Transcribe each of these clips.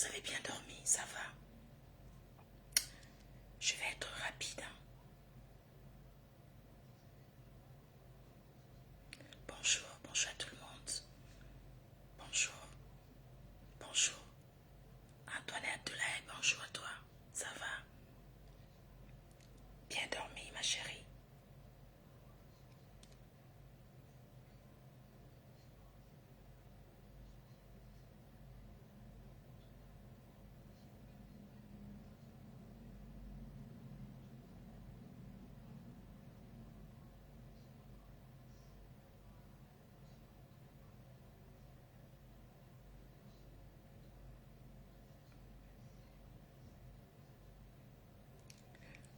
vous avez bien dormi, ça va? Je vais être rapide. Bonjour, bonjour à tout le monde. Bonjour, bonjour. Antoinette Delahaye, bonjour à toi. Ça va? Bien dormi, ma chérie.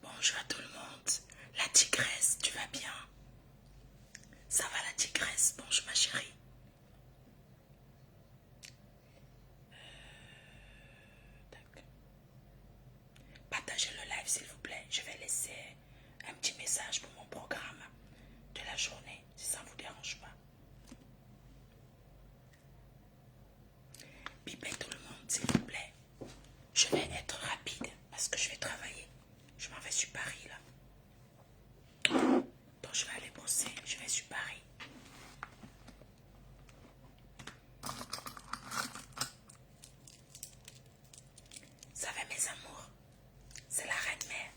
Bonjour à tout le monde. La tigresse, tu vas bien? Ça va la tigresse? Bonjour ma chérie. Partagez le live s'il vous plaît. Je vais laisser un petit message pour mon programme de la journée, si ça ne vous dérange pas. Bipez tout le monde s'il vous plaît. Je vais être rapide parce que je vais travailler. Je m'en vais sur Paris là. Donc je vais aller bosser. Je vais sur Paris. Ça va mes amours. C'est la reine mère.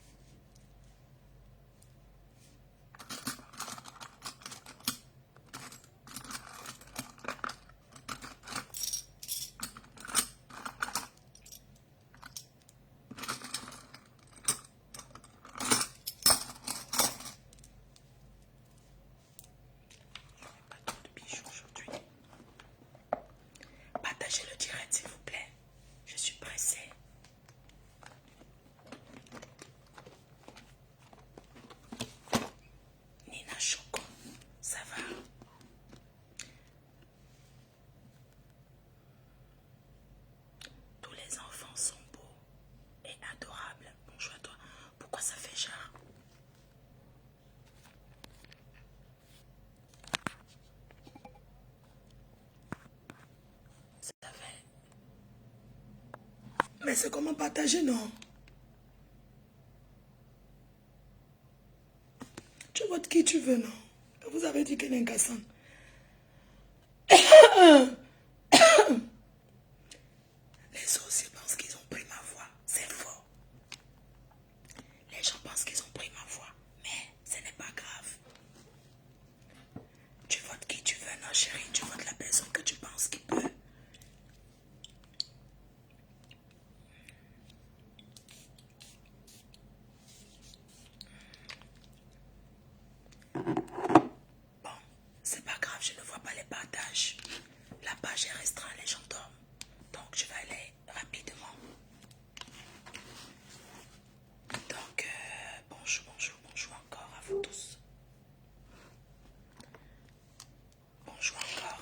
Pas trop de bijoux aujourd'hui. Partagez le direct s'il vous plaît. Je suis pressée. Nina Choco, ça va? Tous les enfants sont beaux et adorables. Bonjour à toi. Pourquoi ça fait genre? Ça fait. Mais c'est comment partager, non? Tu votes qui tu veux, non? Vous avez dit qu'elle est incassante. Les sorciers pensent qu'ils ont pris ma voix. C'est faux. Les gens pensent qu'ils ont pris ma voix. Mais ce n'est pas grave. Tu votes qui tu veux, non chérie. Tu votes la personne que tu penses qui peut. Bon, c'est pas grave, je ne vois pas les partages. La page est restreinte, les gens dorment. Donc je vais aller rapidement. Donc, bonjour, bonjour, bonjour encore à vous tous. Bonjour encore.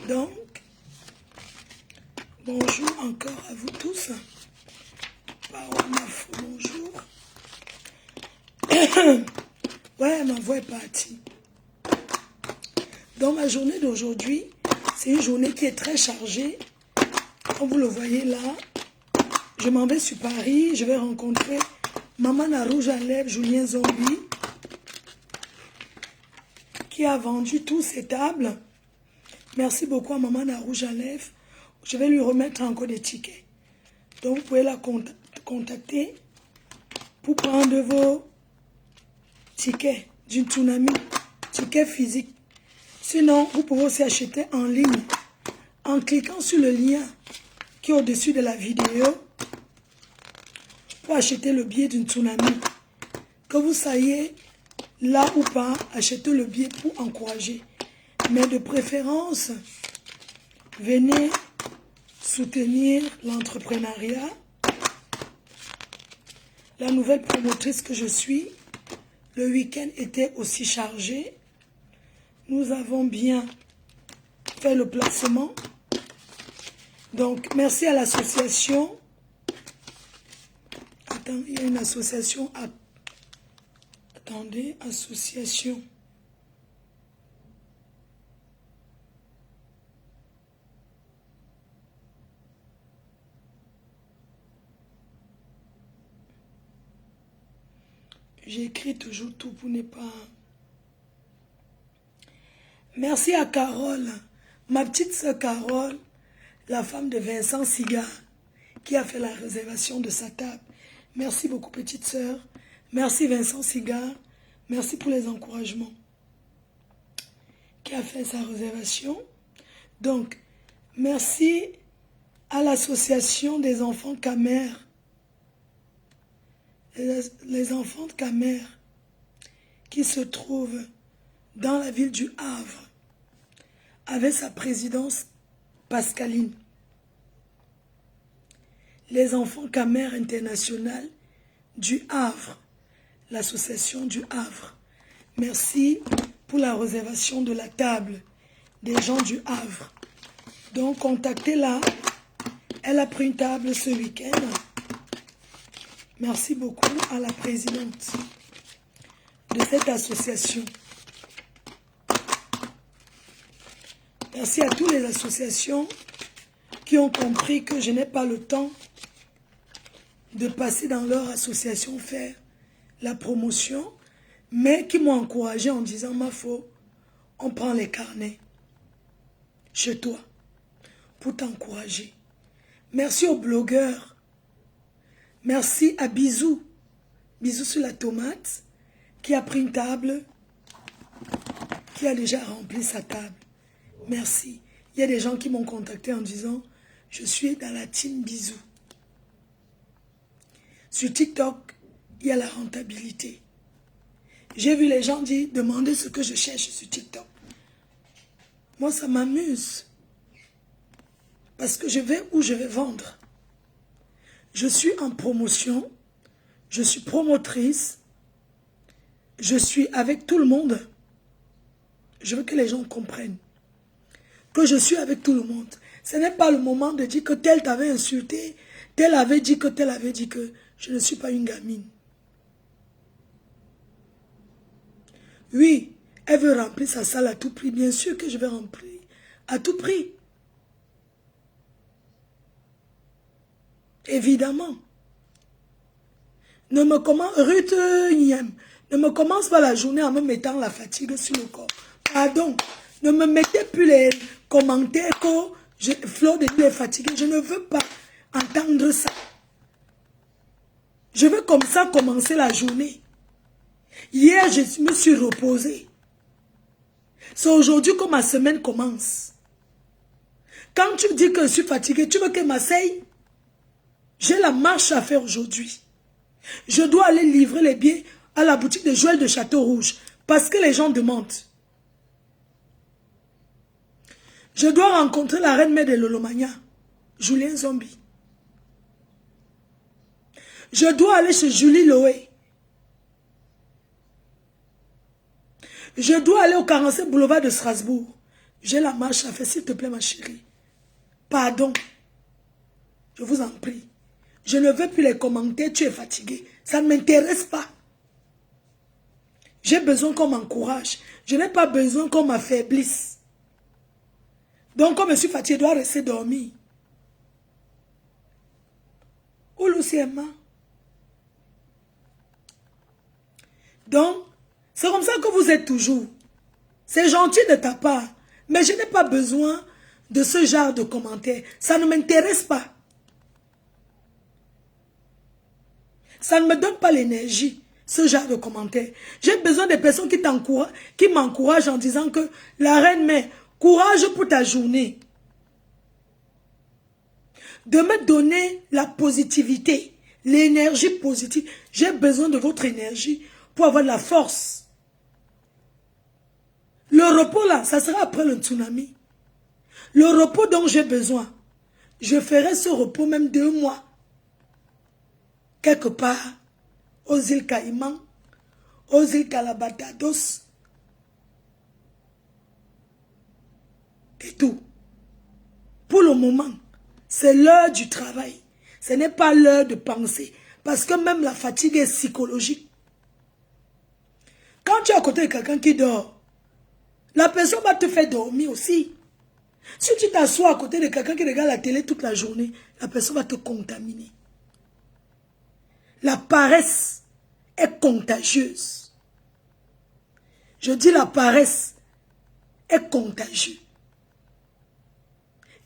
Donc, bonjour encore à vous tous. Parole Mafou, bonjour. Ouais, ma voix est partie. Dans ma journée d'aujourd'hui, c'est une journée qui est très chargée. Comme vous le voyez là, je m'en vais sur Paris. Je vais rencontrer Maman à Rouge à Lèvres, Julien Zombie, qui a vendu tous ses tables. Merci beaucoup à Maman à Rouge à Lèvres. Je vais lui remettre encore des tickets. Donc vous pouvez la contacter pour prendre vos tickets d'une tsunami, tickets physiques. Sinon, vous pouvez aussi acheter en ligne en cliquant sur le lien qui est au-dessus de la vidéo pour acheter le billet d'une tsunami. Que vous soyez là ou pas, achetez le billet pour encourager. Mais de préférence, venez soutenir l'entrepreneuriat. La nouvelle promotrice que je suis, le week-end était aussi chargé. Nous avons bien fait le placement. Donc, merci à l'association Attends, il y a une association. Attendez, association. J'écris toujours tout pour ne pas... Merci à Carole, ma petite sœur Carole, la femme de Vincent Sigard, qui a fait la réservation de sa table. Merci beaucoup, petite sœur. Merci Vincent Sigard. Merci pour les encouragements. Qui a fait sa réservation. Donc, merci à l'association des enfants Camer. Les enfants de Camer qui se trouvent dans la ville du Havre avec sa présidence Pascaline. Les enfants Camer International du Havre, l'association du Havre. Merci pour la réservation de la table des gens du Havre. Donc, contactez-la. Elle a pris une table ce week-end. Merci beaucoup à la présidente de cette association. Merci à toutes les associations qui ont compris que je n'ai pas le temps de passer dans leur association faire la promotion, mais qui m'ont encouragé en disant, Mafo, on prend les carnets chez toi pour t'encourager. Merci aux blogueurs. Merci à Bisou, Bisou sur la tomate, qui a pris une table, qui a déjà rempli sa table. Merci. Il y a des gens qui m'ont contacté en disant, je suis dans la team Bisou. Sur TikTok, il y a la rentabilité. J'ai vu les gens dire, demander ce que je cherche sur TikTok. Moi, ça m'amuse. Parce que je vais où je vais vendre. Je suis en promotion, je suis promotrice, je suis avec tout le monde. Je veux que les gens comprennent que je suis avec tout le monde. Ce n'est pas le moment de dire que tel t'avait insulté, tel avait dit que tel avait dit que je ne suis pas une gamine. Oui, elle veut remplir sa salle à tout prix. Bien sûr que je vais remplir à tout prix. Évidemment. Ne me commence, Ruth Niem, ne me commence pas la journée en me mettant la fatigue sur le corps. Pardon. Ne me mettez plus les commentaires que Flo de Dieu est fatiguée. Je ne veux pas entendre ça. Je veux comme ça commencer la journée. Hier, je me suis reposée. C'est aujourd'hui que ma semaine commence. Quand tu dis que je suis fatiguée, tu veux que m'asseye? J'ai la marche à faire aujourd'hui. Je dois aller livrer les billets à la boutique de Joël de Château-Rouge parce que les gens demandent. Je dois rencontrer la reine mère de Lolomania, Julien Zombie. Je dois aller chez Julie Loé. Je dois aller au 47 boulevard de Strasbourg. J'ai la marche à faire, s'il te plaît, ma chérie. Pardon. Je vous en prie. Je ne veux plus les commentaires, tu es fatigué. Ça ne m'intéresse pas. J'ai besoin qu'on m'encourage. Je n'ai pas besoin qu'on m'affaiblisse. Donc, comme je suis fatigué, je dois rester dormir. Ou Luciema. Donc, c'est comme ça que vous êtes toujours. C'est gentil de ta part. Mais je n'ai pas besoin de ce genre de commentaires. Ça ne m'intéresse pas. Ça ne me donne pas l'énergie, ce genre de commentaires. J'ai besoin des personnes qui m'encouragent en disant que la reine mère, courage pour ta journée. De me donner la positivité, l'énergie positive. J'ai besoin de votre énergie pour avoir de la force. Le repos là, ça sera après le tsunami. Le repos dont j'ai besoin, je ferai ce repos même 2 mois. Quelque part, aux îles Caïmans, aux îles Calabatados, et tout. Pour le moment, c'est l'heure du travail. Ce n'est pas l'heure de penser. Parce que même la fatigue est psychologique. Quand tu es à côté de quelqu'un qui dort, la personne va te faire dormir aussi. Si tu t'assois à côté de quelqu'un qui regarde la télé toute la journée, la personne va te contaminer. La paresse est contagieuse. Je dis la paresse est contagieuse.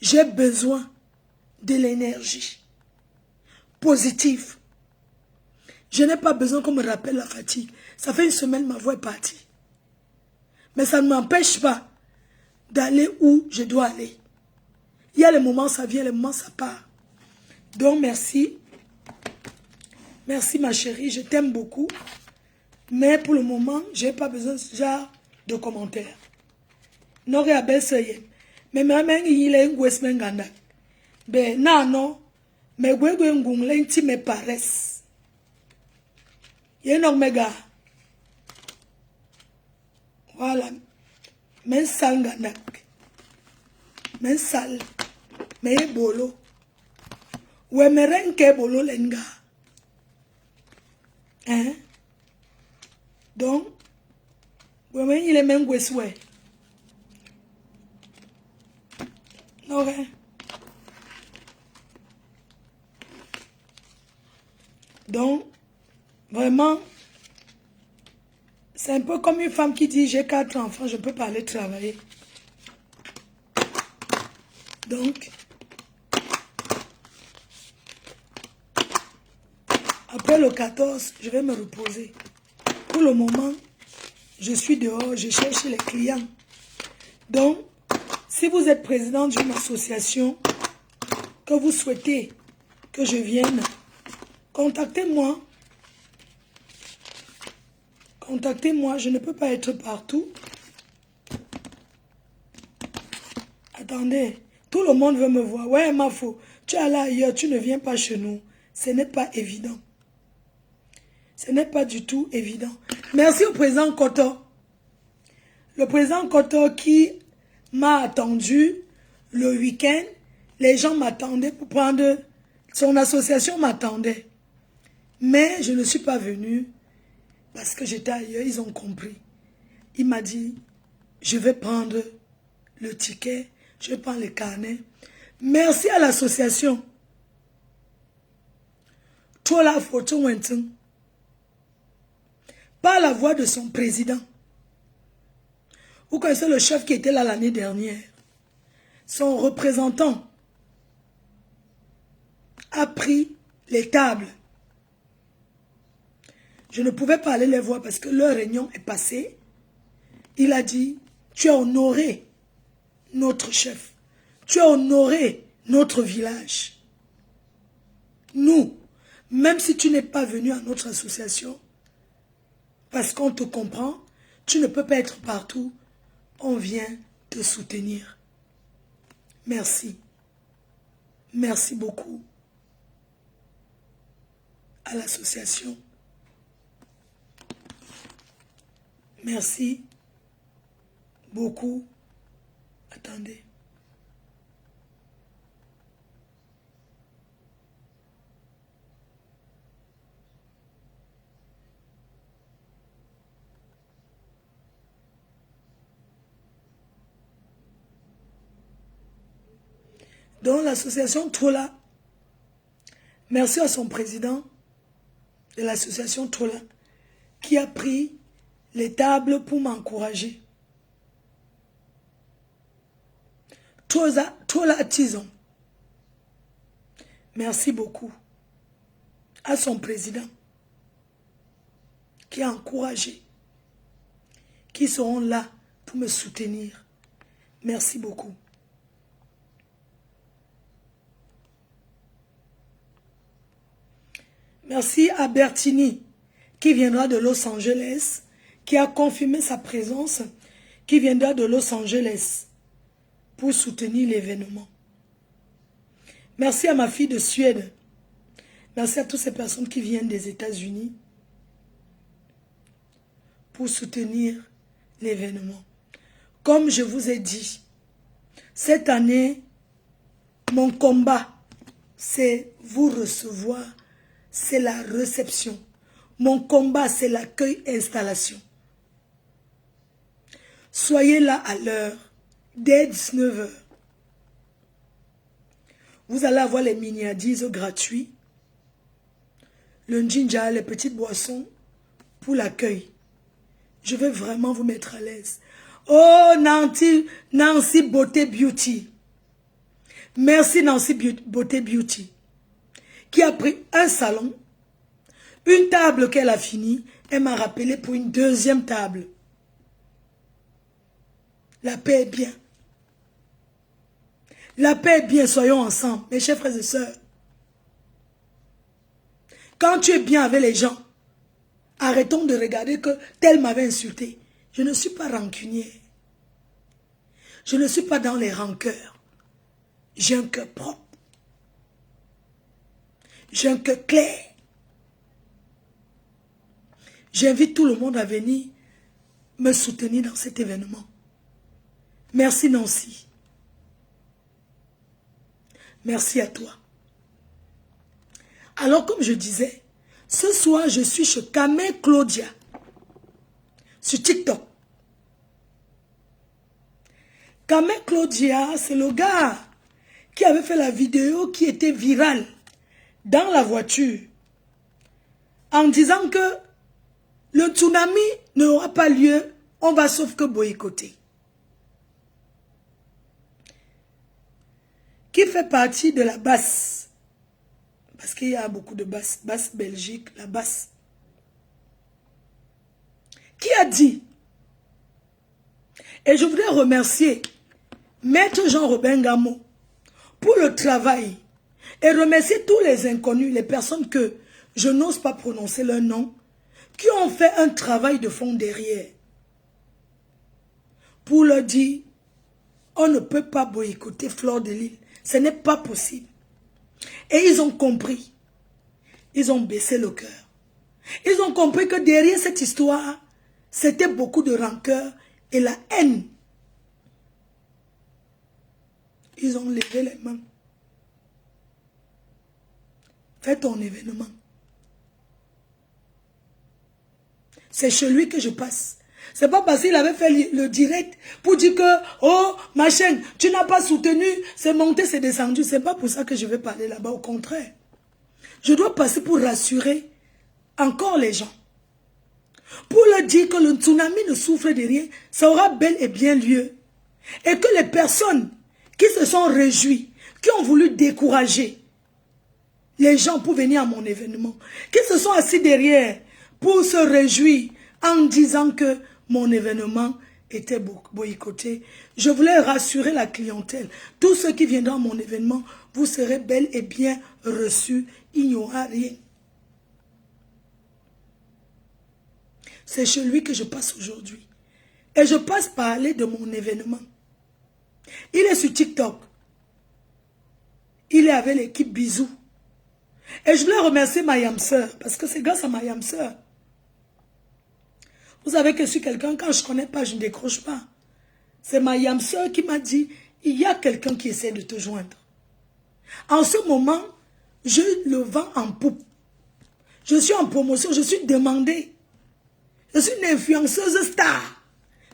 J'ai besoin de l'énergie positive. Je n'ai pas besoin qu'on me rappelle la fatigue. Ça fait une semaine, ma voix est partie. Mais ça ne m'empêche pas d'aller où je dois aller. Il y a les moments ça vient, les moments ça part. Donc merci. Merci ma chérie, je t'aime beaucoup. Mais pour le moment, je n'ai pas besoin de ce genre de commentaires. Non, mais même il est un Westman Ganda. Ben non, mais je me paresse. Il y a un oméga. Voilà. Men sal Gandak. Men sal. Mais bolo. Ouais, mais rien que bolo lenga. Hein? Donc, ouais, mais il est même Westway. Non, hein? Donc, vraiment, c'est un peu comme une femme qui dit j'ai 4 enfants, je ne peux pas aller travailler. Donc, après le 14, je vais me reposer. Pour le moment, je suis dehors, je cherche les clients. Donc, si vous êtes président d'une association, que vous souhaitez que je vienne, contactez-moi. Contactez-moi, je ne peux pas être partout. Attendez, tout le monde veut me voir. Ouais, Mafo, tu es là ailleurs, tu ne viens pas chez nous. Ce n'est pas évident. Ce n'est pas du tout évident. Merci au président Koto. Le président Koto qui m'a attendu le week-end. Les gens m'attendaient pour prendre... Son association m'attendait. Mais je ne suis pas venue parce que j'étais ailleurs. Ils ont compris. Il m'a dit, je vais prendre le ticket, je vais prendre les carnets. Merci à l'association. Tola Photo Wenton. Par la voix de son président. Vous connaissez le chef qui était là l'année dernière. Son représentant a pris les tables. Je ne pouvais pas aller les voir parce que leur réunion est passée. Il a dit, tu as honoré notre chef. Tu as honoré notre village. Nous, même si tu n'es pas venu à notre association, parce qu'on te comprend, tu ne peux pas être partout. On vient te soutenir. Merci. Merci beaucoup à l'association. Merci beaucoup. Attendez. Donc l'association Trola, merci à son président de l'association Trola qui a pris les tables pour m'encourager. Trola Tison, merci beaucoup à son président qui a encouragé, qui seront là pour me soutenir. Merci beaucoup. Merci à Bertini, qui viendra de Los Angeles, qui a confirmé sa présence, qui viendra de Los Angeles pour soutenir l'événement. Merci à ma fille de Suède. Merci à toutes ces personnes qui viennent des États-Unis pour soutenir l'événement. Comme je vous ai dit, cette année, mon combat, c'est vous recevoir c'est la réception. Mon combat, c'est l'accueil-installation. Soyez là à l'heure, dès 19 h. Vous allez avoir les miniadises gratuits, le ginger, les petites boissons pour l'accueil. Je vais vraiment vous mettre à l'aise. Oh, Nancy Beauté Beauty. Merci Nancy Beauté Beauty, qui a pris un salon, une table qu'elle a finie, elle m'a rappelé pour une deuxième table. La paix est bien. La paix est bien, soyons ensemble, mes chers frères et sœurs. Quand tu es bien avec les gens, arrêtons de regarder que tel m'avait insulté. Je ne suis pas rancunier. Je ne suis pas dans les rancœurs. J'ai un cœur propre. J'ai un cœur clair. J'invite tout le monde à venir me soutenir dans cet événement. Merci Nancy. Merci à toi. Alors comme je disais, ce soir je suis chez Kamé Claudia sur TikTok. Kamé Claudia, c'est le gars qui avait fait la vidéo qui était virale dans la voiture en disant que le tsunami n'aura pas lieu, on va sauf que boycotter. Qui fait partie de la basse, parce qu'il y a beaucoup de basses, basse Belgique, la basse, qui a dit, et je voudrais remercier Maître Jean-Robin Gamo pour le travail, et remercier tous les inconnus, les personnes que je n'ose pas prononcer leur nom, qui ont fait un travail de fond derrière, pour leur dire, on ne peut pas boycotter Fleur de Lys. Ce n'est pas possible. Et ils ont compris. Ils ont baissé le cœur. Ils ont compris que derrière cette histoire, c'était beaucoup de rancœur et la haine. Ils ont levé les mains. Fais ton événement. C'est chez lui que je passe. C'est pas parce qu'il avait fait le direct pour dire que, oh, ma chaîne, tu n'as pas soutenu, c'est monté, c'est descendu. C'est pas pour ça que je vais parler là-bas, au contraire. Je dois passer pour rassurer encore les gens. Pour leur dire que le tsunami ne souffre de rien, ça aura bel et bien lieu. Et que les personnes qui se sont réjouies, qui ont voulu décourager les gens pour venir à mon événement, qui se sont assis derrière pour se réjouir en disant que mon événement était boycotté. Je voulais rassurer la clientèle. Tous ceux qui viendront à mon événement, vous serez bel et bien reçus. Il n'y aura rien. C'est chez lui que je passe aujourd'hui. Et je passe parler de mon événement. Il est sur TikTok. Il est avec l'équipe Bisous. Et je voulais remercier ma yam-sœur, parce que c'est grâce à ma yam-sœur. Vous savez que je suis quelqu'un, quand je ne connais pas, je ne décroche pas. C'est ma yam-sœur qui m'a dit, il y a quelqu'un qui essaie de te joindre. En ce moment, je le vends en poupe. Je suis en promotion, je suis demandée. Je suis une influenceuse star.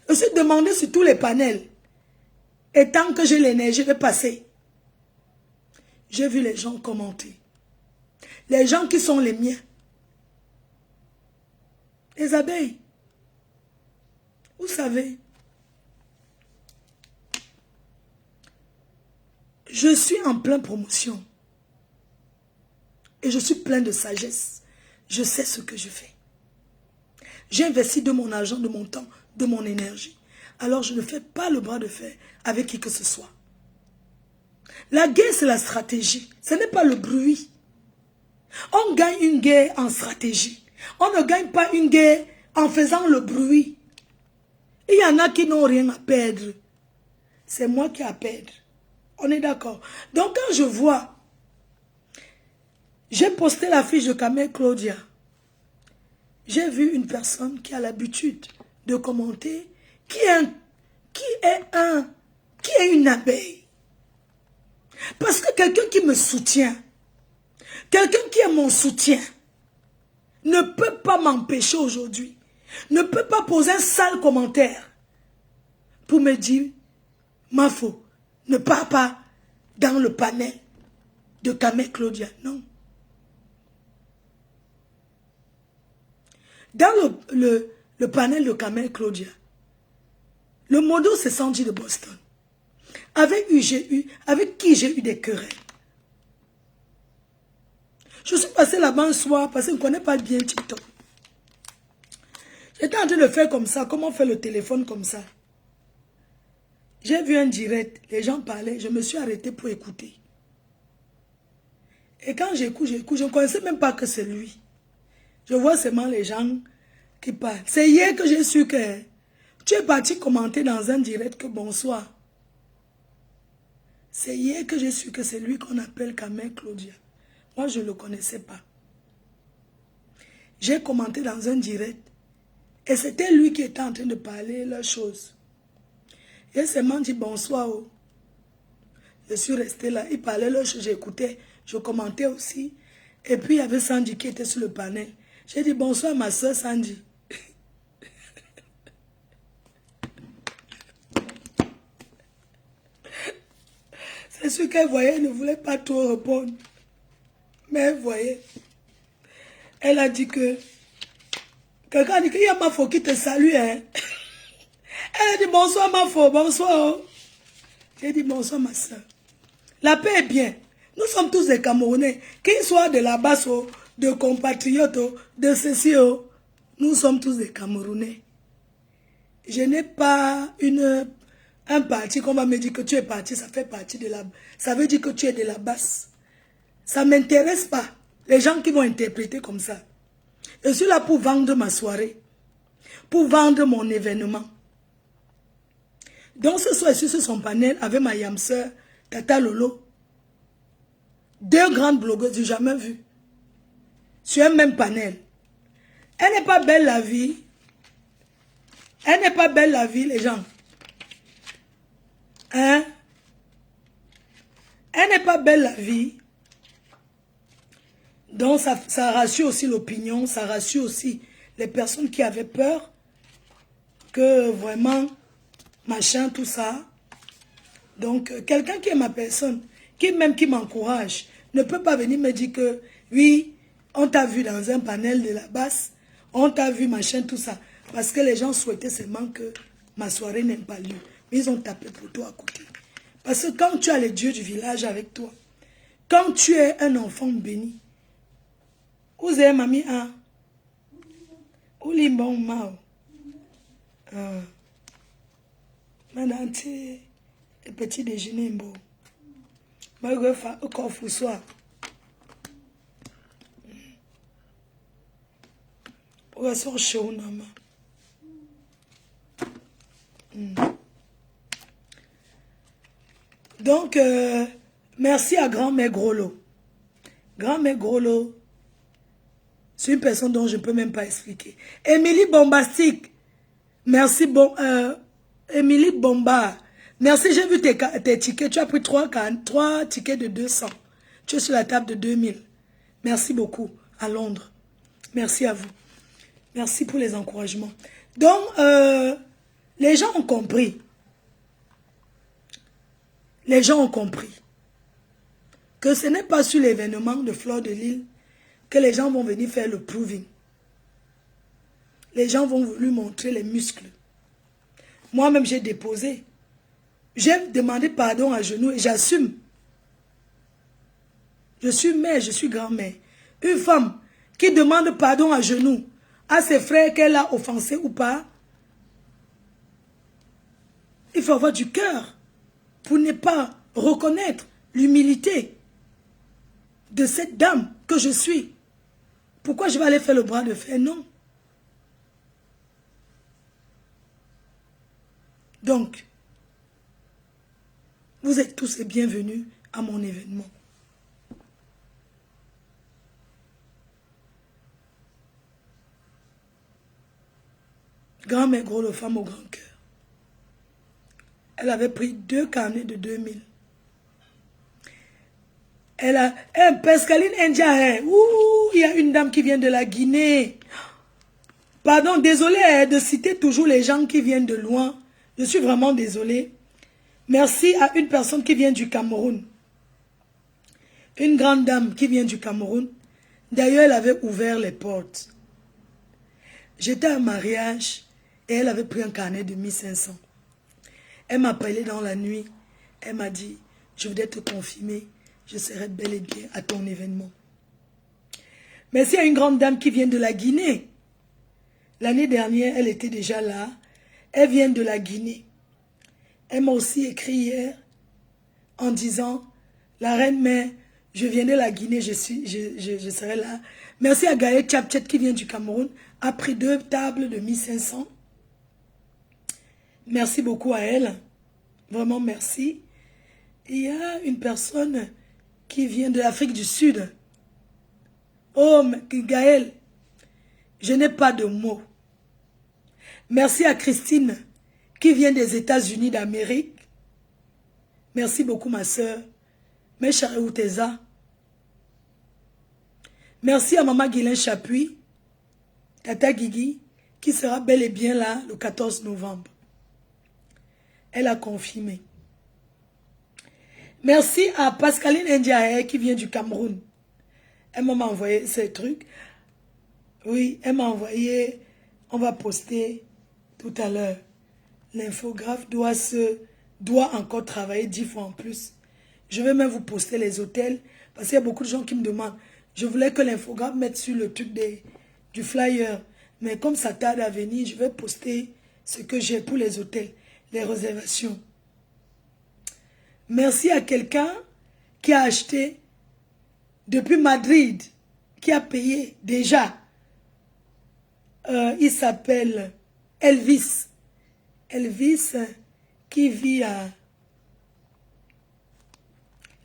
Je suis demandée sur tous les panels. Et tant que j'ai l'énergie, je vais passer. J'ai vu les gens commenter. Les gens qui sont les miens. Les abeilles. Vous savez, je suis en pleine promotion. Et je suis plein de sagesse. Je sais ce que je fais. J'ai investi de mon argent, de mon temps, de mon énergie. Alors je ne fais pas le bras de fer avec qui que ce soit. La guerre, c'est la stratégie. Ce n'est pas le bruit. On gagne une guerre en stratégie. On ne gagne pas une guerre en faisant le bruit. Il y en a qui n'ont rien à perdre. C'est moi qui ai à perdre. On est d'accord. Donc quand je vois, j'ai posté la fiche de Kamé Claudia. J'ai vu une personne qui a l'habitude de commenter, qui est une abeille. Parce que quelqu'un qui me soutient, Quelqu'un qui est mon soutien ne peut pas m'empêcher aujourd'hui, ne peut pas poser un sale commentaire pour me dire, Mafo, ne pars pas dans le panel de Kamel Claudia. Non. Dans le panel de Kamel Claudia, le modo c'est Sandy de Boston. Avec qui j'ai eu des querelles. Je suis passé là-bas un soir parce que je ne connais pas bien TikTok. J'étais en train de faire comme ça. Comment faire le téléphone comme ça? J'ai vu un direct. Les gens parlaient. Je me suis arrêté pour écouter. Et quand j'écoute, je ne connaissais même pas que c'est lui. Je vois seulement les gens qui parlent. C'est hier que j'ai su que tu es parti commenter dans un direct que bonsoir. C'est hier que j'ai su que c'est lui qu'on appelle Kamel Claudia. Moi, je ne le connaissais pas. J'ai commenté dans un direct. Et c'était lui qui était en train de parler leurs choses. Il seulement dit bonsoir. Oh. Je suis resté là. Il parlait leurs choses. J'écoutais. Je commentais aussi. Et puis, il y avait Sandy qui était sur le panel. J'ai dit bonsoir ma soeur Sandy. C'est sûr qu'elle voyait, elle ne voulait pas trop répondre. Mais elle voyait. Elle a dit que... Quelqu'un a dit qu'il y a Mafo qui te salue. Hein? Elle a dit bonsoir Mafo, bonsoir. J'ai dit bonsoir ma soeur. La paix est bien. Nous sommes tous des Camerounais. Qu'ils soient de la basse, de compatriotes, de ceci. Nous sommes tous des Camerounais. Je n'ai pas un parti qu'on va me dire que tu es parti, ça fait partie de la... Ça veut dire que tu es de la basse. Ça ne m'intéresse pas. Les gens qui vont interpréter comme ça. Je suis là pour vendre ma soirée. Pour vendre mon événement. Donc ce soir, je suis sur son panel avec ma yam-sœur, Tata Lolo. 2 grandes blogueuses, je n'ai jamais vu. Sur un même panel. Elle n'est pas belle la vie. Elle n'est pas belle la vie, les gens. Hein? Elle n'est pas belle la vie. Donc ça rassure aussi l'opinion, ça rassure aussi les personnes qui avaient peur que vraiment, machin, tout ça. Donc quelqu'un qui est ma personne, qui m'encourage, ne peut pas venir me dire que oui, on t'a vu dans un panel de la basse, on t'a vu machin, tout ça. Parce que les gens souhaitaient seulement que ma soirée n'ait pas lieu. Mais ils ont tapé pour toi à côté. Parce que quand tu as les dieux du village avec toi, quand tu es un enfant béni, où est mamie a? Où est bon mao? Madame, le petit déjeuner bon. Je vais faire un coffre au soir. Pour que ça soit chaud, maman. Donc, merci à Grand-Mère Grolo. Grand-Mère Grolo, c'est une personne dont je ne peux même pas expliquer. Émilie Bombastique, merci, Émilie Bombard, merci, j'ai vu tes tickets, tu as pris 3 tickets de 200. Tu es sur la table de 2000. Merci beaucoup à Londres. Merci à vous. Merci pour les encouragements. Donc, les gens ont compris. Les gens ont compris que ce n'est pas sur l'événement de Fleur de Lille que les gens vont venir faire le proving. Les gens vont lui montrer les muscles. Moi-même, j'ai déposé. J'ai demandé pardon à genoux et j'assume. Je suis mère, je suis grand-mère. Une femme qui demande pardon à genoux à ses frères qu'elle a offensés ou pas, il faut avoir du cœur pour ne pas reconnaître l'humilité de cette dame que je suis. Pourquoi je vais aller faire le bras de fer? Non. Donc, vous êtes tous les bienvenus à mon événement. Grand-mère Grolo, femme au grand cœur. Elle avait pris 2 carnets de 2000. Elle a... Pascaline India, ouh, il y a une dame qui vient de la Guinée. Pardon, désolé de citer toujours les gens qui viennent de loin. Je suis vraiment désolé. Merci à une personne qui vient du Cameroun. Une grande dame qui vient du Cameroun. D'ailleurs, elle avait ouvert les portes. J'étais à un mariage et elle avait pris un carnet de 1500. Elle m'a appelé dans la nuit. Elle m'a dit, je voudrais te confirmer, je serai bel et bien à ton événement. Merci à une grande dame qui vient de la Guinée. L'année dernière, elle était déjà là. Elle vient de la Guinée. Elle m'a aussi écrit hier en disant, la reine mère, je viens de la Guinée, je serai là. Merci à Gaël Tchapchet qui vient du Cameroun, a pris 2 tables de 1500. Merci beaucoup à elle. Vraiment merci. Il y a une personne qui vient de l'Afrique du Sud. Oh, Gaël, je n'ai pas de mots. Merci à Christine qui vient des États-Unis d'Amérique. Merci beaucoup ma soeur. Mesha Outeza. Merci à Maman Guylaine Chapuis, Tata Guigui, qui sera bel et bien là le 14 novembre. Elle a confirmé. Merci à Pascaline Ndiaye qui vient du Cameroun. Elle m'a envoyé ces trucs. Oui, elle m'a envoyé. On va poster tout à l'heure. L'infographe doit encore travailler 10 fois en plus. Je vais même vous poster les hôtels. Parce qu'il y a beaucoup de gens qui me demandent. Je voulais que l'infographe mette sur le truc du flyer. Mais comme ça tarde à venir, je vais poster ce que j'ai pour les hôtels. Les réservations. Merci à quelqu'un qui a acheté depuis Madrid, qui a payé déjà. Il s'appelle Elvis. Elvis qui vit à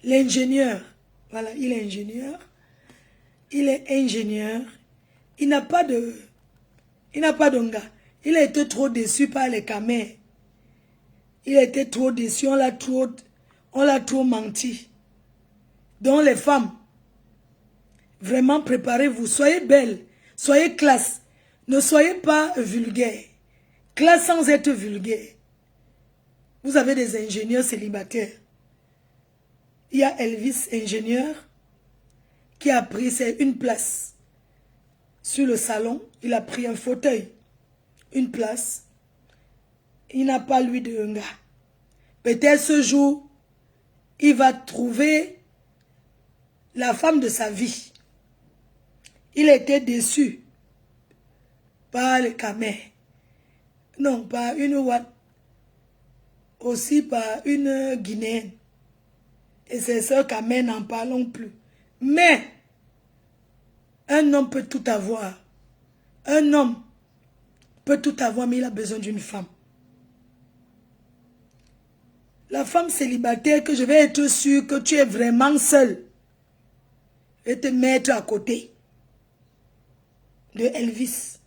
l'ingénieur. Voilà, il est ingénieur. Il est ingénieur. Il n'a pas d'onga. Il a été trop déçu par les camères. Il a été trop déçu, on l'a trop menti. Donc les femmes, vraiment préparez-vous, soyez belles, soyez classe, ne soyez pas vulgaires. Classe sans être vulgaire. Vous avez des ingénieurs célibataires. Il y a Elvis, ingénieur, qui a pris une place sur le salon. Il a pris un fauteuil, une place. Il n'a pas lui de gars. Peut-être ce jour, il va trouver la femme de sa vie. Il était déçu par le camé. Non, par une ouate. Aussi par une Guinéenne. Et ses sœurs camé n'en parlons plus. Mais, un homme peut tout avoir. Un homme peut tout avoir, mais il a besoin d'une femme. La femme célibataire, que je vais être sûr que tu es vraiment seule, je vais te mettre à côté de Elvis.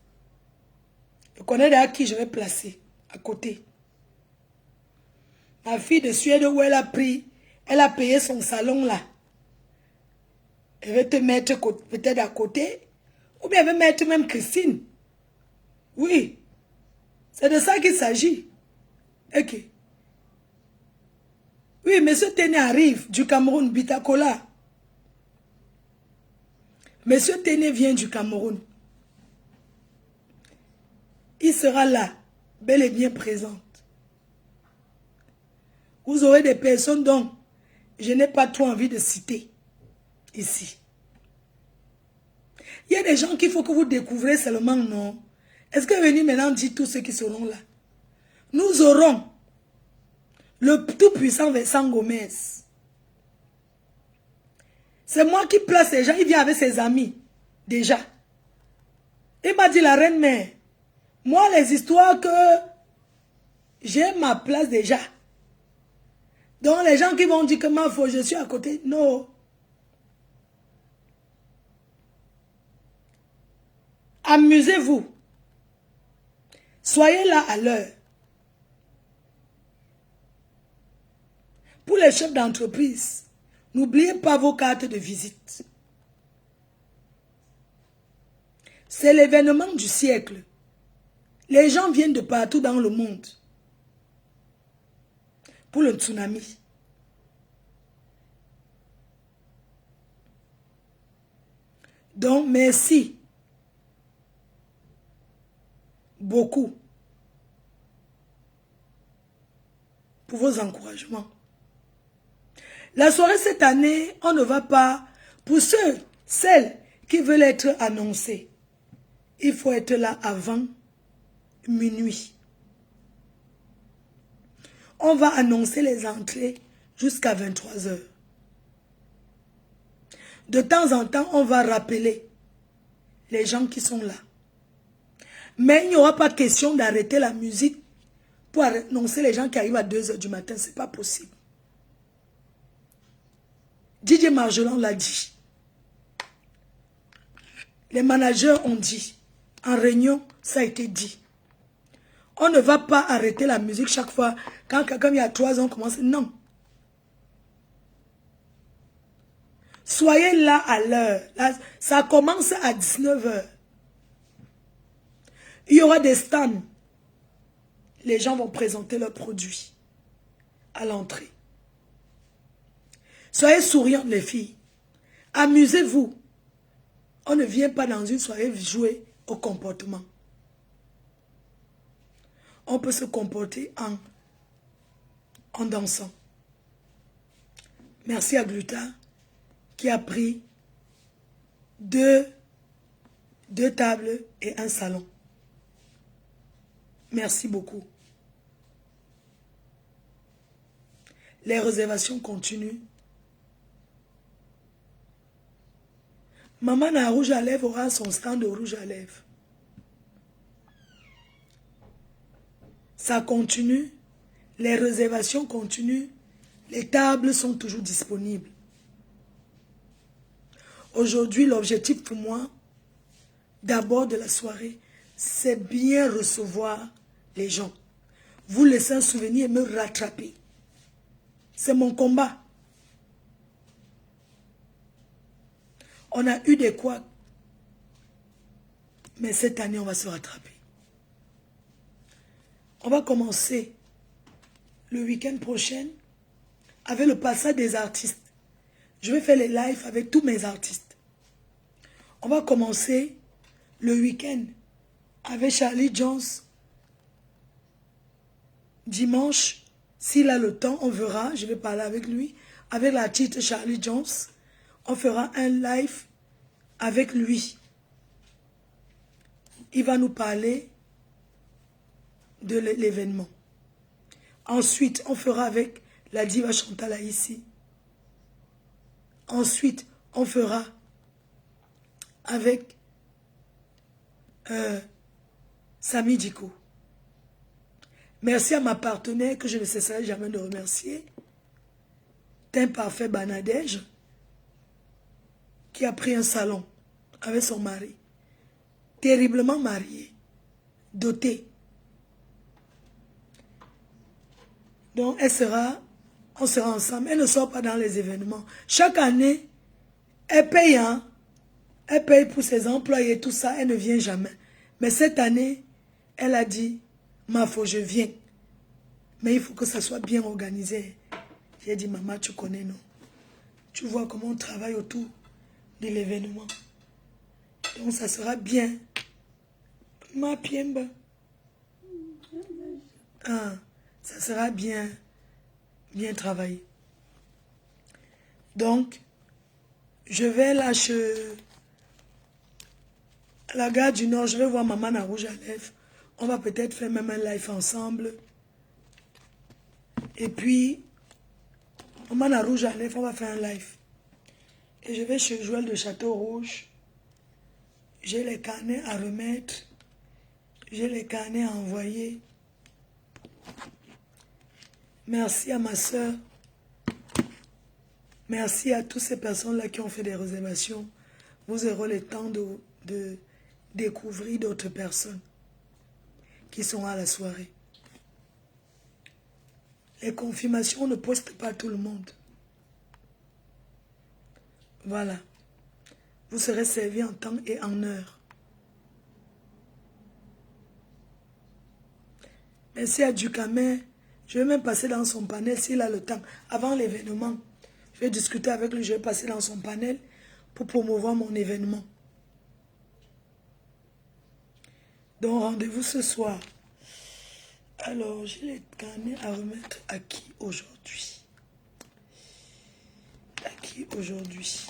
Je connais à qui je vais placer à côté. Ma fille de Suède où elle a payé son salon là. Je vais te mettre peut-être à côté. Ou bien je vais mettre même Christine. Oui. C'est de ça qu'il s'agit. Ok. Oui, monsieur Téné arrive du Cameroun, Bitakola. Monsieur Téné vient du Cameroun. Il sera là, bel et bien présente. Vous aurez des personnes dont je n'ai pas trop envie de citer ici. Il y a des gens qu'il faut que vous découvrez seulement, non? Est-ce que venir maintenant dire tous ceux qui seront là? Nous aurons le tout-puissant Vincent Gomez. C'est moi qui place les gens, il vient avec ses amis, déjà. Il m'a dit, la reine mère, moi les histoires que j'ai ma place déjà. Donc les gens qui vont dire que ma foi, je suis à côté, non. Amusez-vous. Soyez là à l'heure. Pour les chefs d'entreprise, N'oubliez pas vos cartes de visite. C'est l'événement du siècle. Les gens viennent de partout dans le monde pour le tsunami. Donc, merci beaucoup pour vos encouragements. La soirée cette année, on ne va pas, pour celles qui veulent être annoncées, il faut être là avant minuit. On va annoncer les entrées jusqu'à 23 heures. De temps en temps, on va rappeler les gens qui sont là. Mais il n'y aura pas question d'arrêter la musique pour annoncer les gens qui arrivent à 2 heures du matin. Ce n'est pas possible. DJ Marjolin l'a dit. Les managers ont dit. En réunion, ça a été dit. On ne va pas arrêter la musique chaque fois. Quand quelqu'un il y a 3 ans, on commence. Non. Soyez là à l'heure. Ça commence à 19 heures. Il y aura des stands. Les gens vont présenter leurs produits à l'entrée. Soyez souriantes les filles. Amusez-vous. On ne vient pas dans une soirée jouer au comportement. On peut se comporter en dansant. Merci à Gluta qui a pris deux tables et un salon. Merci beaucoup. Les réservations continuent. Maman à rouge à lèvres aura son stand de rouge à lèvres. Ça continue. Les réservations continuent. Les tables sont toujours disponibles. Aujourd'hui, l'objectif pour moi, d'abord de la soirée, c'est bien recevoir les gens. Vous laisser un souvenir et me rattraper. C'est mon combat. On a eu des couacs. Mais cette année, on va se rattraper. On va commencer le week-end prochain avec le passage des artistes. Je vais faire les lives avec tous mes artistes. On va commencer le week-end avec Charlie Jones. Dimanche, s'il a le temps, on verra. Je vais parler avec lui. Avec l'artiste Charlie Jones, on fera un live avec lui. Il va nous parler de l'événement. Ensuite, on fera avec la diva Chantal ici. Ensuite, on fera avec Sami Diko. Merci à ma partenaire que je ne cesserai jamais de remercier. Teint Parfait Banadège, qui a pris un salon avec son mari. Terriblement marié, doté. Donc, on sera ensemble. Elle ne sort pas dans les événements. Chaque année, elle paye, hein? Elle paye pour ses employés, tout ça. Elle ne vient jamais. Mais cette année, elle a dit, ma foi, je viens. Mais il faut que ça soit bien organisé. J'ai dit, maman, tu connais, non? Tu vois comment on travaille autour de l'événement. Donc, ça sera bien. Ma piemba. Ah, ça sera bien travaillé. Donc, je vais lâcher la gare du Nord. Je vais voir maman à rouge à lèvres. On va peut-être faire même un live ensemble. Et puis, maman à rouge à lèvres, on va faire un live. Et je vais chez Joël de Château Rouge. J'ai les carnets à remettre. J'ai les carnets à envoyer. Merci à ma soeur. Merci à toutes ces personnes-là qui ont fait des réservations. Vous aurez le temps de découvrir d'autres personnes qui sont à la soirée. Les confirmations, on ne poste pas tout le monde. Voilà. Vous serez servi en temps et en heure. Merci à Ducamet. Je vais même passer dans son panel s'il a le temps. Avant l'événement, je vais discuter avec lui. Je vais passer dans son panel pour promouvoir mon événement. Donc, rendez-vous ce soir. Alors, j'ai les carnets à remettre à qui aujourd'hui? À qui aujourd'hui?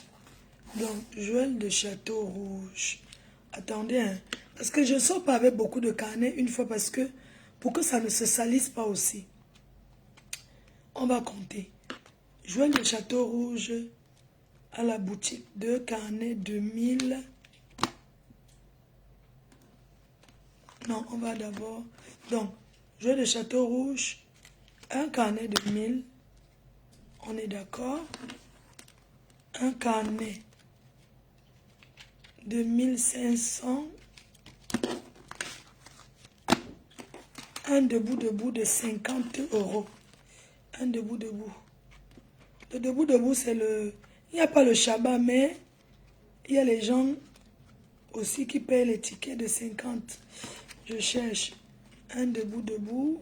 Donc, Joël de Château-Rouge. Attendez, hein, parce que je ne sors pas avec beaucoup de carnets une fois parce que, pour que ça ne se salisse pas aussi. On va compter. Joël de Château-Rouge à la boutique. 2 carnets de 1000. Non, on va d'abord... Donc, Joël de Château-Rouge, un carnet de 1000. On est d'accord? Un carnet de 1500. Un debout de 50 €. Un debout. Le debout, c'est le... Il n'y a pas le Shabbat, mais il y a les gens aussi qui payent les tickets de 50. Je cherche un debout.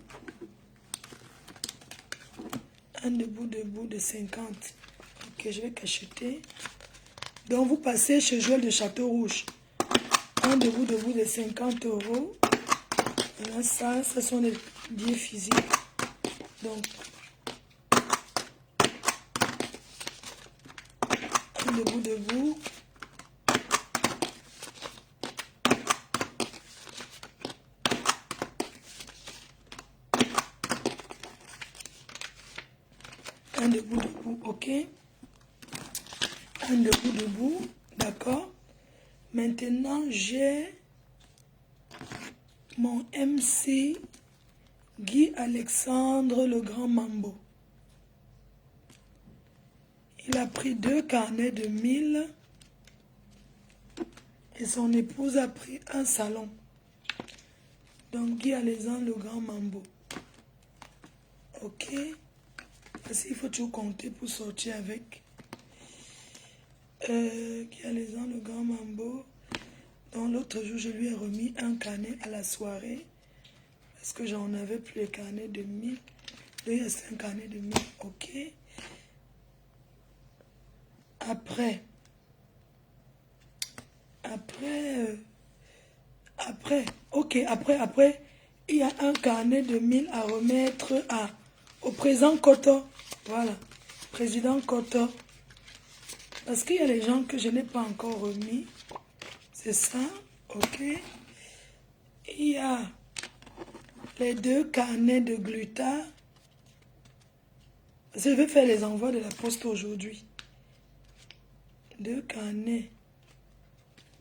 Un debout de 50. Ok, je vais cacheter. Donc, vous passez chez Joël de Château-Rouge. Un debout de 50 €. Voilà, ça, ce sont les billets physiques. Donc, un debout. Un debout, ok. Un debout, d'accord. Maintenant, j'ai mon MC Guy Alexandre le Grand Mambo. Il a pris 2 carnets de 1000 et son épouse a pris un salon. Donc, Guy Alexandre le Grand Mambo. Ok. Parce qu'il faut toujours compter pour sortir avec. Guy Alexandre le Grand Mambo. Donc, l'autre jour, je lui ai remis un carnet à la soirée. Parce que j'en avais plus les carnets de 1000. Il reste un carnet de 1000. Ok. Après, il y a un carnet de 1000 à remettre au président Koto. Voilà, président Koto. Parce qu'il y a les gens que je n'ai pas encore remis. C'est ça, ok. Il y a les 2 carnets de gluta. Je vais faire les envois de la poste aujourd'hui. 2 carnets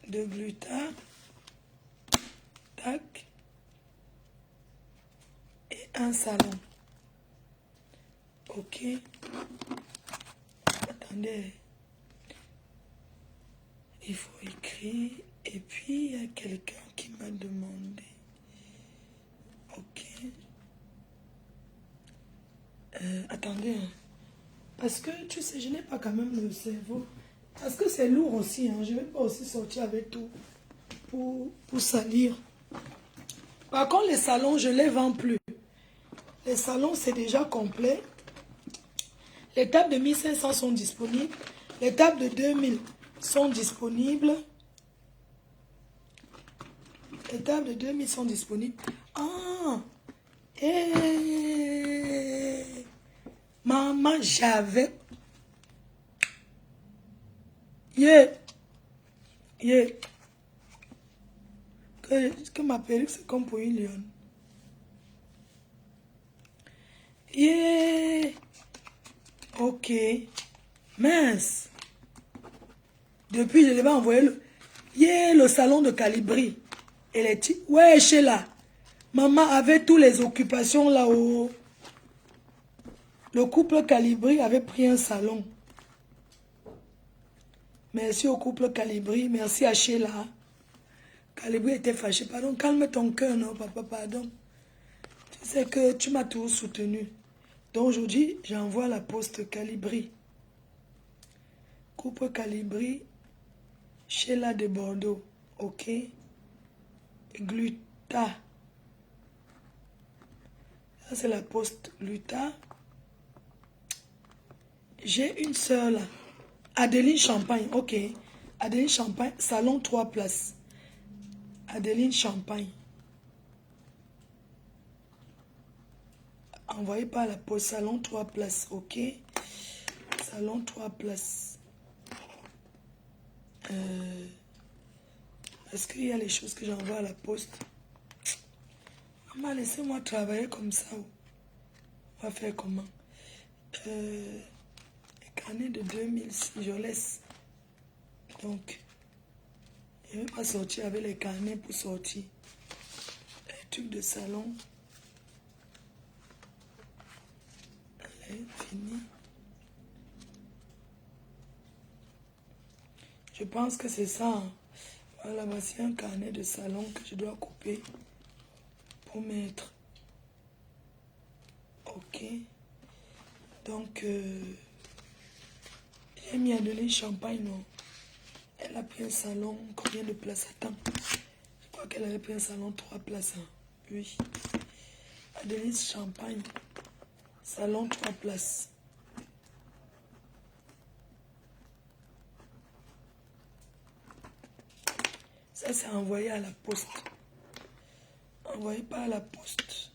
de gluta. Tac. Et un salon. Ok. Attendez. Il faut écrire. Et puis, il y a quelqu'un qui m'a demandé. Ok. Attendez. Parce que, tu sais, je n'ai pas quand même le cerveau. Parce que c'est lourd aussi. Hein. Je ne vais pas aussi sortir avec tout pour salir. Par contre, les salons, je ne les vends plus. Les salons, c'est déjà complet. Les tables de 1500 sont disponibles. Les tables de 2000 sont disponibles. Les tables de 2000 sont disponibles. Ah! Maman, j'avais... Que ma perruque, c'est comme pour une lionne. Ok. Mince. Depuis, je devais envoyer le salon de Calibri. Elle est... Ouais, Sheila. Maman avait toutes les occupations là-haut. Le couple Calibri avait pris un salon. Merci au couple Calibri. Merci à Sheila. Calibri était fâché. Pardon, calme ton cœur, non, papa, pardon. Tu sais que tu m'as toujours soutenu. Donc aujourd'hui, j'envoie la poste Calibri. Coupe Calibri, Sheila de Bordeaux. Ok. Gluta. Ça, c'est la poste Gluta. J'ai une sœur là. Adeline Champagne. Ok. Adeline Champagne, salon 3 places. Adeline Champagne. Envoyé par la poste, salon 3 places. Ok. Salon 3 places. Est-ce qu'il y a les choses que j'envoie à la poste? Maman, laissez-moi travailler comme ça. On va faire comment? Les carnets de 2006, je laisse. Donc, je ne vais pas sortir avec les carnets pour sortir. Les trucs de salon. Allez, fini. Je pense que c'est ça. Hein. Voilà, voici un carnet de salon que je dois couper pour mettre. Ok. Donc, j'ai mis Adeline Champagne, non? Elle a pris un salon. Combien de places? Attends. Je crois qu'elle avait pris un salon 3 places. Hein. Oui. Adeline Champagne. Salon 3 places. Ça, c'est envoyé à la poste. Envoyé par la poste.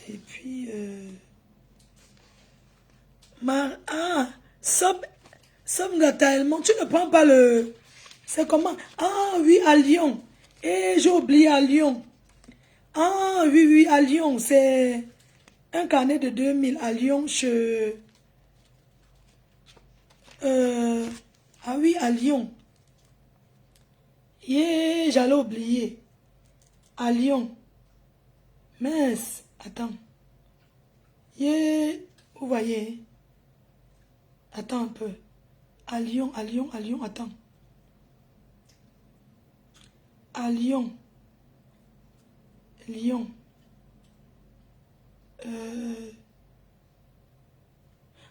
Et puis, Sob Gataellement, tu ne prends pas le... C'est comment? Ah oui, à Lyon. Et j'ai oublié à Lyon. Ah oui, à Lyon. C'est un carnet de 2000 à Lyon chez... ah oui, à Lyon. Yeah, j'allais oublier. À Lyon. Mince, attends. Yeah, vous voyez. Attends un peu. À Lyon, attends. À Lyon. Lyon.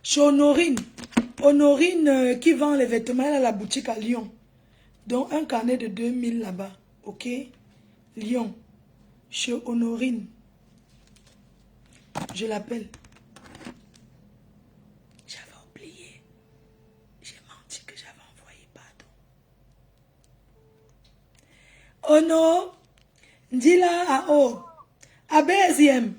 Chez Honorine. Honorine qui vend les vêtements, elle a la boutique à Lyon. Donc un carnet de 2000 là-bas. Ok? Lyon. Chez Honorine. Je l'appelle. J'avais oublié. J'ai menti que j'avais envoyé, pardon. Oh non. Dis-la à O. À BSM.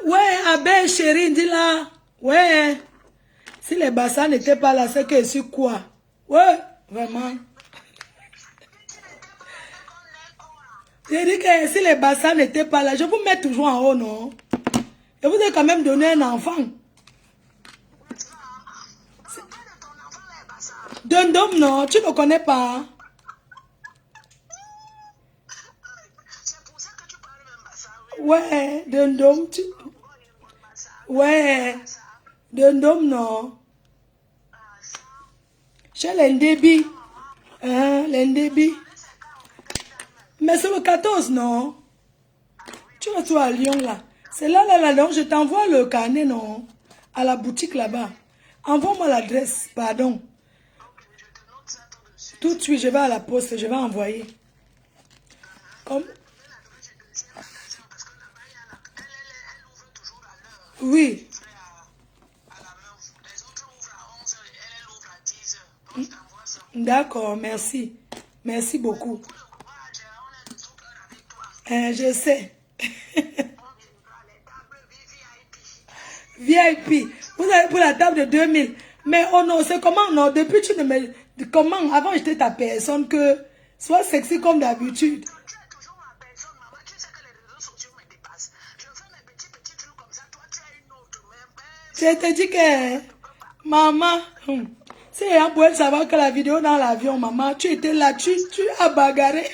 Ouais, Abel chérie, dis-la. Ouais. Si les bassins n'étaient pas là, c'est que je suis quoi? Ouais, vraiment. J'ai dit que si les bassins n'étaient pas là, je vous mets toujours en haut, non? Je vous ai quand même donné un enfant. Dundum, non? Tu ne connais pas? Ouais, Dundum. Ouais, Dundum, non? Chez l'Ndebi. Hein, l'Ndebi. Mais c'est le 14, non? Tu vas toi à Lyon, là. C'est là, donc je t'envoie le carnet, non? À la boutique, là-bas. Envoie-moi l'adresse, pardon. Tout de suite, je vais à la poste, je vais envoyer. Comme... Oui. D'accord, merci. Merci beaucoup. Je sais. VIP. Vous avez pour la table de 2000. Mais oh non, c'est comment? Non, depuis tu ne me... Comment? Avant, j'étais ta personne que... Sois sexy comme d'habitude. Je te dis que... Maman... Si on pouvait savoir que la vidéo dans l'avion, maman, tu étais là, tu as bagarré.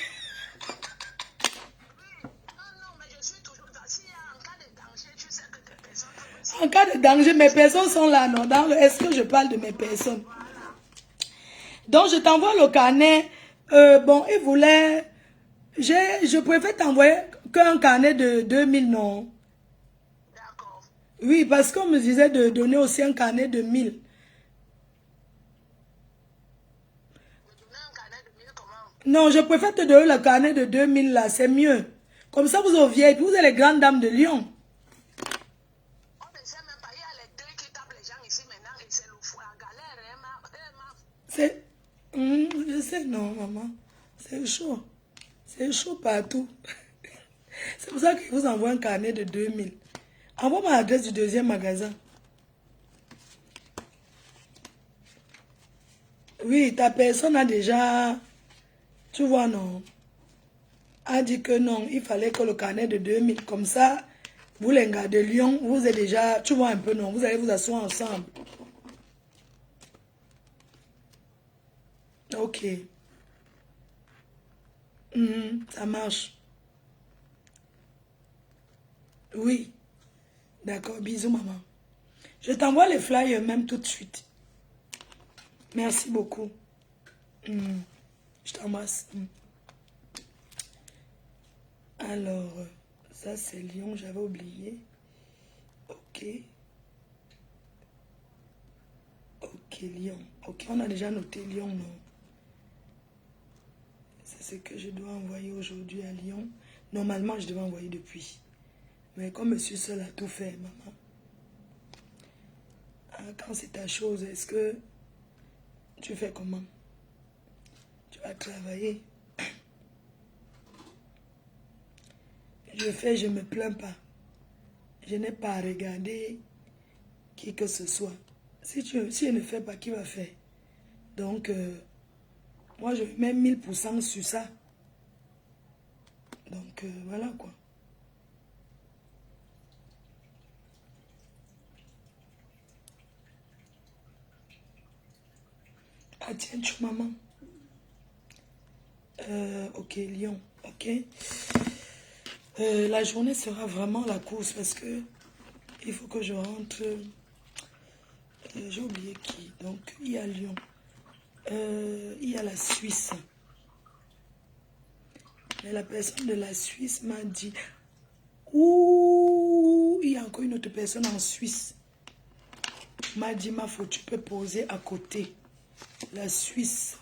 En cas de danger, mes personnes sont là, non? Est-ce que je parle de mes personnes? Donc, je t'envoie le carnet. Bon, il voulait Je préfère t'envoyer qu'un carnet de 2000, non? D'accord. Oui, parce qu'on me disait de donner aussi un carnet de 1000. Me donner un carnet de 1000 comment? Non, je préfère te donner le carnet de 2000 là, c'est mieux. Comme ça, vous êtes vieilles, vous êtes les grandes dames de Lyon. On ne sait même pas, il y a les deux qui tapent les gens ici maintenant et c'est le fou, la galère. C'est... je sais, non, maman. C'est chaud. C'est chaud partout. C'est pour ça que je vous envoie un carnet de 2000. Envoie ma adresse du deuxième magasin. Oui, ta personne a déjà... Tu vois, non? A dit que non, il fallait que le carnet de 2000, comme ça, vous les gars de Lyon, vous êtes déjà... Tu vois un peu, non? Vous allez vous asseoir ensemble. Ok. Ça marche. Oui. D'accord, bisous maman. Je t'envoie les flyers même tout de suite. Merci beaucoup. Je t'embrasse. Alors, ça c'est Lyon, j'avais oublié. Ok. Ok, Lyon. Ok, on a déjà noté Lyon, non? C'est ce que je dois envoyer aujourd'hui à Lyon. Normalement, je devais envoyer depuis. Mais comme je suis seule à tout faire, maman. Ah, quand c'est ta chose, est-ce que tu fais comment? Tu vas travailler. Je fais, je ne me plains pas. Je n'ai pas à regarder qui que ce soit. Si elle ne fait pas, qui va faire? Donc, moi, je mets 1000% sur ça. Donc, voilà quoi. Ah tiens, tu maman. Ok, Lyon. Ok. La journée sera vraiment la course parce que il faut que je rentre. J'ai oublié qui. Donc, il y a Lyon. Il y a la Suisse. Mais la personne de la Suisse m'a dit... Ouh, il y a encore une autre personne en Suisse. M'a dit, ma faute, tu peux poser à côté. La Suisse.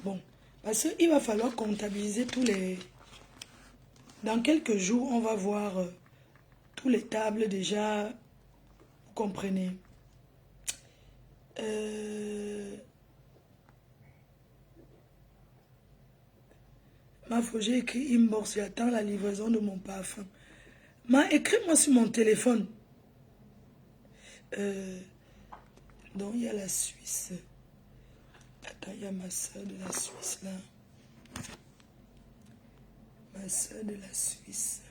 Bon, parce qu'il va falloir comptabiliser tous les... Dans quelques jours, on va voir tous les tables déjà. Vous comprenez. Ma faute, j'ai écrit inbox, j'attends la livraison de mon parfum. Écris-moi sur mon téléphone. Donc, il y a la Suisse. Attends, il y a ma soeur de la Suisse là. Ma soeur de la Suisse.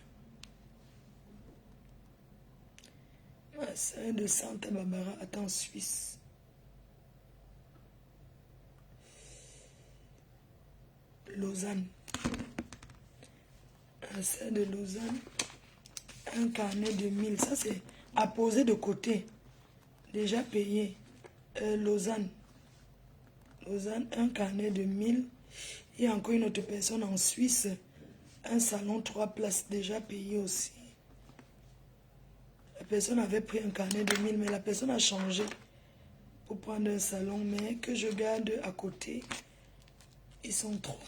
Ma soeur de Santa Barbara. Attends, Suisse. Lausanne. Ma soeur de Lausanne. Un carnet de 1000. Ça, c'est à poser de côté. Déjà payé. Lausanne. Lausanne, un carnet de 1000. Il y a encore une autre personne en Suisse. Un salon, 3 places déjà payé aussi. La personne avait pris un carnet de 1000, mais la personne a changé pour prendre un salon. Mais que je garde à côté, ils sont 3.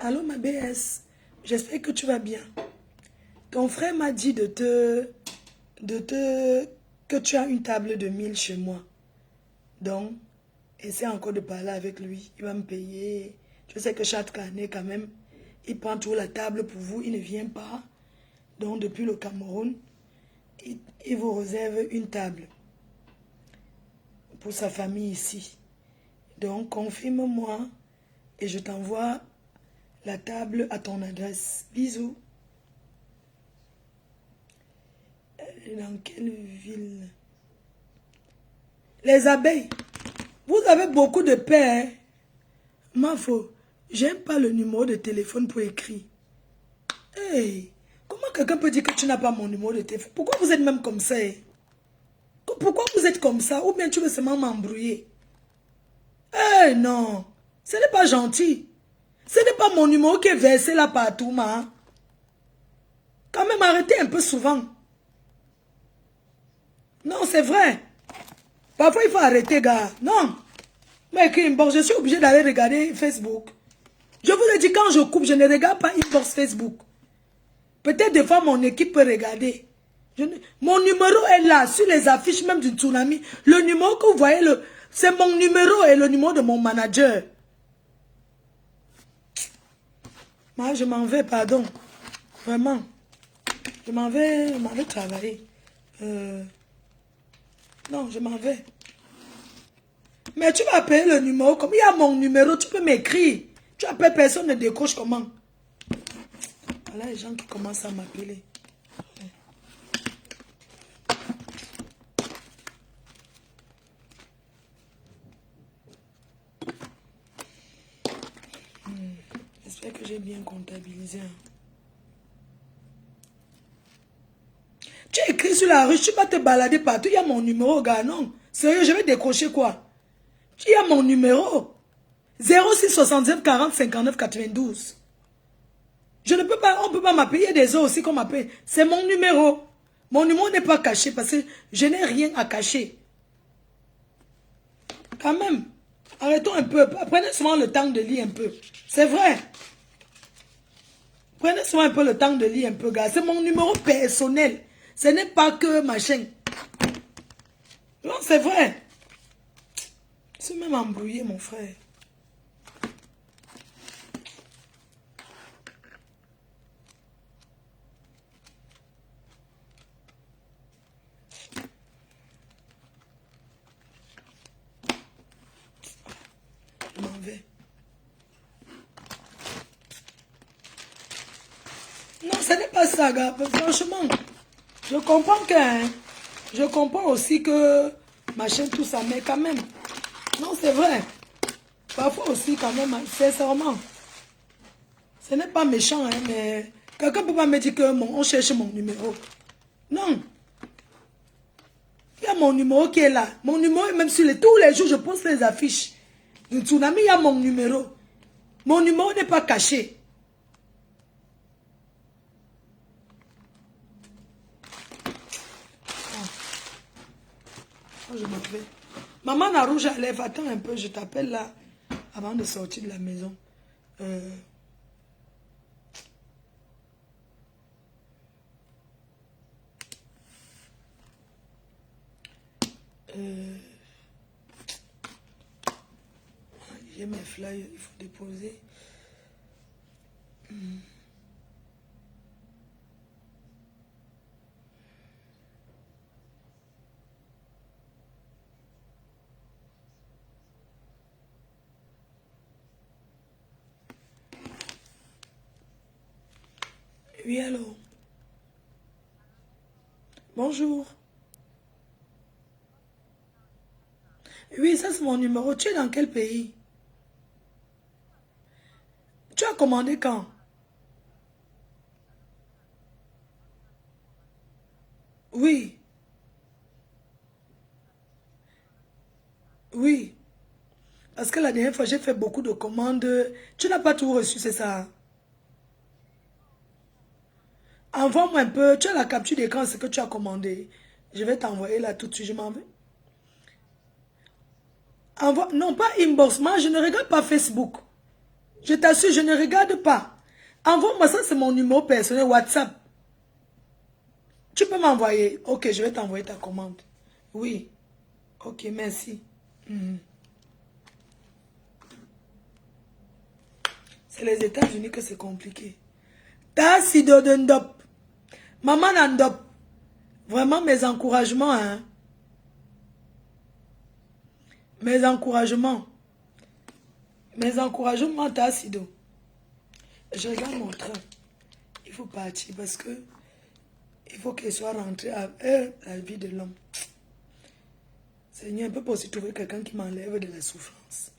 Allô ma BS, j'espère que tu vas bien. Ton frère m'a dit que tu as une table de 1000 chez moi. Donc, essaie encore de parler avec lui. Il va me payer. Je sais que chaque année, quand même, il prend toujours la table pour vous. Il ne vient pas. Donc, depuis le Cameroun, il vous réserve une table pour sa famille ici. Donc, confirme-moi et je t'envoie la table à ton adresse. Bisous. Dans quelle ville? Les abeilles. Vous avez beaucoup de paix, hein? Ma faux. J'aime pas le numéro de téléphone pour écrire. Hey, comment quelqu'un peut dire que tu n'as pas mon numéro de téléphone? Pourquoi vous êtes même comme ça? Pourquoi vous êtes comme ça? Ou bien tu veux seulement m'embrouiller? Eh non, ce n'est pas gentil. Ce n'est pas mon numéro qui est versé là partout, ma. Quand même, arrêtez un peu souvent. Non, c'est vrai. Parfois, il faut arrêter, gars. Non. Mais je suis obligé d'aller regarder Facebook. Je vous ai dit, quand je coupe, je ne regarde pas inbox Facebook. Peut-être des fois, mon équipe peut regarder. Mon numéro est là, sur les affiches même du tsunami. Le numéro que vous voyez, c'est mon numéro et le numéro de mon manager. Moi, je m'en vais, pardon. Vraiment. Je m'en vais travailler. Non, je m'en vais. Mais tu vas appeler le numéro. Comme il y a mon numéro, tu peux m'écrire. Tu appelles, personne ne décroche comment? Voilà les gens qui commencent à m'appeler. J'espère que j'ai bien comptabilisé. Tu écris sur la rue, tu vas te balader partout. Il y a mon numéro, gars. Non. Sérieux, je vais décrocher quoi? Il y a mon numéro. 06 69 40 59 92. Je ne peux pas, on ne peut pas m'appeler. Il y a des autres aussi qu'on m'appelle. C'est mon numéro. Mon numéro n'est pas caché parce que je n'ai rien à cacher. Quand même, arrêtons un peu. Prenez souvent le temps de lire un peu. C'est vrai. Prenez souvent un peu le temps de lire un peu, gars. C'est mon numéro personnel. Ce n'est pas que machin. Non, c'est vrai. C'est même embrouillé, mon frère. Je m'en vais. Non, ce n'est pas ça, gars. Franchement, je comprends que... Hein, je comprends aussi que... Machin, tout ça, mais quand même... Non, c'est vrai. Parfois aussi, quand même, sincèrement. Ce n'est pas méchant, hein, mais... Quelqu'un ne peut pas me dire que on cherche mon numéro. Non. Il y a mon numéro qui est là. Mon numéro est même sur tous les jours, je poste les affiches. Du tsunami, il y a mon numéro. Mon numéro n'est pas caché. Oh, je m'en vais. Maman la rouge à lèvres, attends un peu, je t'appelle là, avant de sortir de la maison. J'ai mes flyers, il faut déposer. Oui, allô. Bonjour. Oui, ça c'est mon numéro. Tu es dans quel pays? Tu as commandé quand? Oui. Oui. Parce que la dernière fois, j'ai fait beaucoup de commandes. Tu n'as pas tout reçu, c'est ça? Envoie-moi un peu. Tu as la capture d'écran, ce que tu as commandé. Je vais t'envoyer là tout de suite. Je m'en vais. Envoie... Non, pas inbox. Moi, je ne regarde pas Facebook. Je t'assure, je ne regarde pas. Envoie-moi ça, c'est mon numéro personnel WhatsApp. Tu peux m'envoyer. Ok, je vais t'envoyer ta commande. Oui. Ok, merci. C'est les États-Unis que c'est compliqué. Ta sido de ndop. Maman n'andop. Vraiment mes encouragements, hein. Mes encouragements. Mes encouragements, ta sido. Je regarde mon train. Il faut partir parce que il faut qu'il soit rentré à la vie de l'homme. Seigneur, un peu pour aussi trouver quelqu'un qui m'enlève de la souffrance.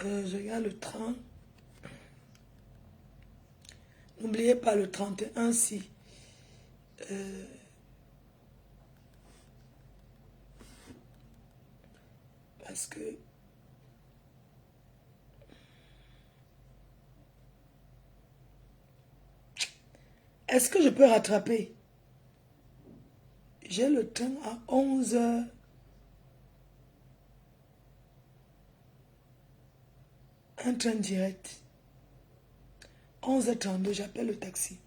Je regarde le train. N'oubliez pas le 31 si. Parce que est-ce que je peux rattraper? J'ai le train à 11h. Un train direct. 11h32, j'appelle le taxi.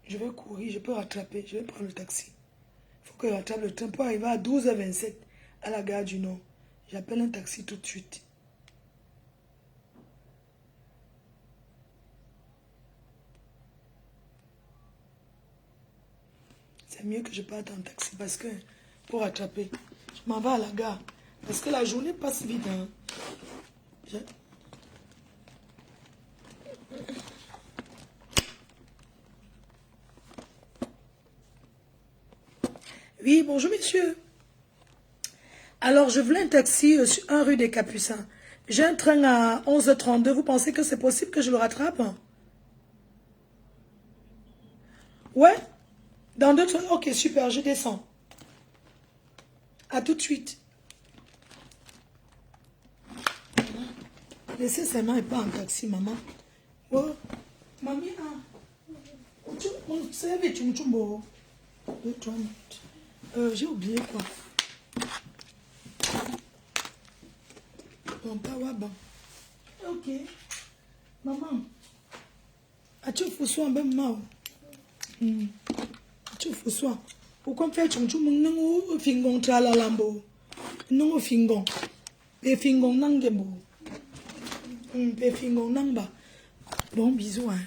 Je vais courir, je peux rattraper, je vais prendre le taxi. Il faut que je rattrape le train pour arriver à 12h27 à la gare du Nord. J'appelle un taxi tout de suite. C'est mieux que je parte en taxi parce que pour rattraper, je m'en vais à la gare. Parce que la journée passe vite. Hein. Oui, bonjour messieurs. Alors, je voulais un taxi sur 1 rue des Capucins. J'ai un train à 11h32. Vous pensez que c'est possible que je le rattrape? Ouais? Dans 2 trains? Ok, super, je descends. À tout de suite. Laissez ses mains et pas en taxi, maman. Oh, mamie, j'ai oublié quoi. Bon, pas bon. Ok. Maman. As-tu foutu un bon mot? Tu foutu. Pourquoi faire tu m'en fingon trala lambo? Non, fingon. Et fingon nangembo. Et fingon namba. Bon, bisous, hein.